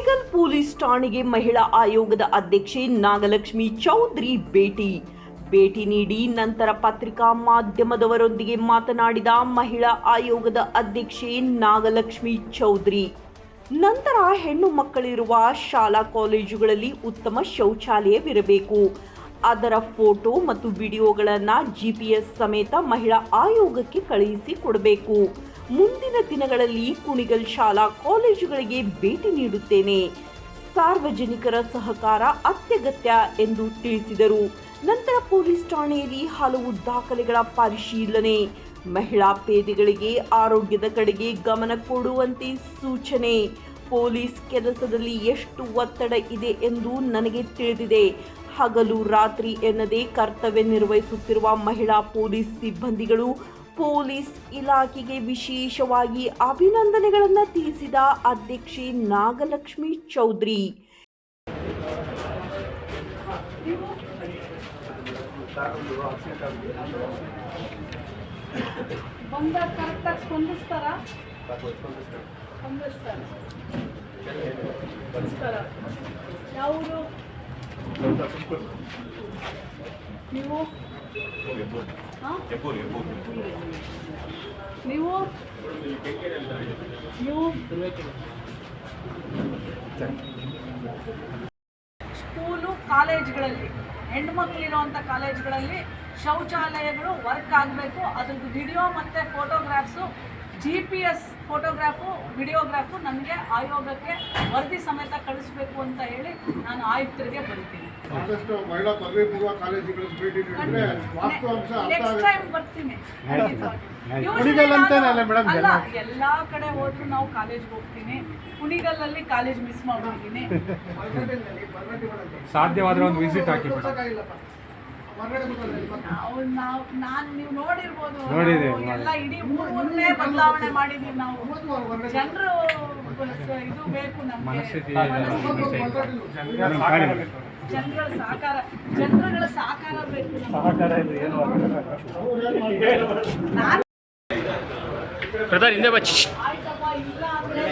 Kunigal police ಠಾಣೆಗೆ ಮಹಿಳಾ ಆಯೋಗದ ಅಧ್ಯಕ್ಷೆ ನಾಗಲಕ್ಷ್ಮಿ ಚೌಧರಿ ಭೇಟಿ ನೀಡಿ ನಂತರ ಪತ್ರಿಕಾ ಮಾಧ್ಯಮದವರೊಂದಿಗೆ ಮಾತನಾಡಿದ ಮಹಿಳಾ ಆಯೋಗದ ಅಧ್ಯಕ್ಷೆ ನಾಗಲಕ್ಷ್ಮಿ ಚೌಧರಿ, ನಂತರ ಹೆಣ್ಣು ಮಕ್ಕಳಿರುವ ಶಾಲಾ ಕಾಲೇಜುಗಳಲ್ಲಿ ಉತ್ತಮ ಶೌಚಾಲಯವಿರಬೇಕು. ಅದರ ಫೋಟೋ ಮತ್ತು ವಿಡಿಯೋಗಳನ್ನು GPS ಸಮೇತ ಮಹಿಳಾ ಆಯೋಗಕ್ಕೆ ಕಳುಹಿಸಿ ಕೊಡಬೇಕು. ಮುಂದಿನ ದಿನಗಳಲ್ಲಿ ಕುಣಿಗಲ್ ಶಾಲಾ ಕಾಲೇಜುಗಳಿಗೆ ಭೇಟಿ ನೀಡುತ್ತೇನೆ. ಸಾರ್ವಜನಿಕರ ಸಹಕಾರ ಅತ್ಯಗತ್ಯ ಎಂದು ತಿಳಿಸಿದರು. ನಂತರ ಪೊಲೀಸ್ ಠಾಣೆಯಲ್ಲಿ ಹಲವು ದಾಖಲೆಗಳ ಪರಿಶೀಲನೆ, ಮಹಿಳಾ ಪೇದೆಗಳಿಗೆ ಆರೋಗ್ಯದ ಕಡೆಗೆ ಗಮನ ಕೊಡುವಂತೆ ಸೂಚನೆ. ಪೊಲೀಸ್ ಕೆಲಸದಲ್ಲಿ ಎಷ್ಟು ಒತ್ತಡ ಇದೆ ಎಂದು ನನಗೆ ತಿಳಿದಿದೆ. ಹಗಲು ರಾತ್ರಿ ಎನ್ನದೇ ಕರ್ತವ್ಯ ನಿರ್ವಹಿಸುತ್ತಿರುವ ಮಹಿಳಾ ಪೊಲೀಸ್ ಸಿಬ್ಬಂದಿಗಳು ಪೊಲೀಸ್ ಇಲಾಖೆಗೆ ವಿಶೇಷವಾಗಿ ಅಭಿನಂದನೆಗಳನ್ನು ತಿಳಿಸಿದ ಅಧ್ಯಕ್ಷೆ ನಾಗಲಕ್ಷ್ಮಿ ಚೌಧರಿ. ನೀವು ಸ್ಕೂಲು ಕಾಲೇಜ್ಗಳಲ್ಲಿ ಹೆಣ್ಮಕ್ಳಿರುವಂಥ ಕಾಲೇಜ್ಗಳಲ್ಲಿ ಶೌಚಾಲಯಗಳು ವರ್ಕ್ ಆಗಬೇಕು. ಅದ್ರದ್ದು ವಿಡಿಯೋ ಮತ್ತು ಫೋಟೋಗ್ರಾಫ್ಸು GPS ಫೋಟೋಗ್ರಾಫು ವಿಡಿಯೋಗ್ರಾಫು ನನಗೆ ಆಯೋಗಕ್ಕೆ ವರದಿ ಸಮೇತ ಕಳಿಸ್ಬೇಕು ಅಂತ ಹೇಳಿ ನಾನು ಆಯುಕ್ತರಿಗೆ ಬರೀತೀನಿ. ನೆಕ್ಸ್ಟ್ ಟೈಮ್ ಬರ್ತೀನಿ. ಅಲ್ಲ, ಎಲ್ಲ ಕಡೆ ಹೋದ್ರು ನಾವು ಕಾಲೇಜ್ಗೆ ಹೋಗ್ತೀನಿ. ಕುಣಿಗಲ್ಲಲ್ಲಿ ಕಾಲೇಜ್ ಮಿಸ್ ಮಾಡ್ಬಿಟ್ಟಿದ್ದೀನಿ. ಸಾಧ್ಯವಾದ್ರೆ ಒಂದು ವಿಸಿಟ್ ಹಾಕಿ. ನಾನು ನೀವು ನೋಡಿರ್ಬೋದು, ಎಲ್ಲ ಇಡೀ ಊರನ್ನೇ ಬದಲಾವಣೆ ಮಾಡಿದೀವಿ ನಾವು. ಜನರು ಇದು ಬೇಕು ನಮಗೆ, ಜನರುಗಳ ಸಹಕಾರ ಬೇಕು. ಆಯ್ತಪ್ಪ, ಇಲ್ಲ ಅಂದ್ರೆ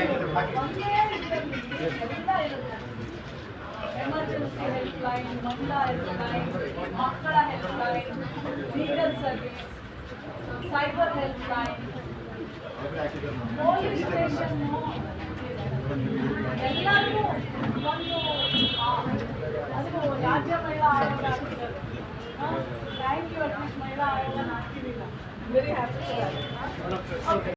ಎಮರ್ಜೆನ್ಸಿ ಹೆಲ್ಪ್ ಲೈನ್, ಮಹಿಳಾ ಹೆಲ್ಪ್ ಲೈನ್, ಮಕ್ಕಳ help line, legal service, cyber help line, police station, ಎಲ್ಲರಿಗೂ ಒಂದು ಅದು ರಾಜ್ಯ ಮಹಿಳಾ ಆಯೋಗ ಹಾಕಿದ್ದಾರೆ. Thank you. ಅಟ್ಲೀಸ್ಟ್ ಮಹಿಳಾ ಆಯೋಗ ಹಾಕಿರಲಿಲ್ಲ. Very happy.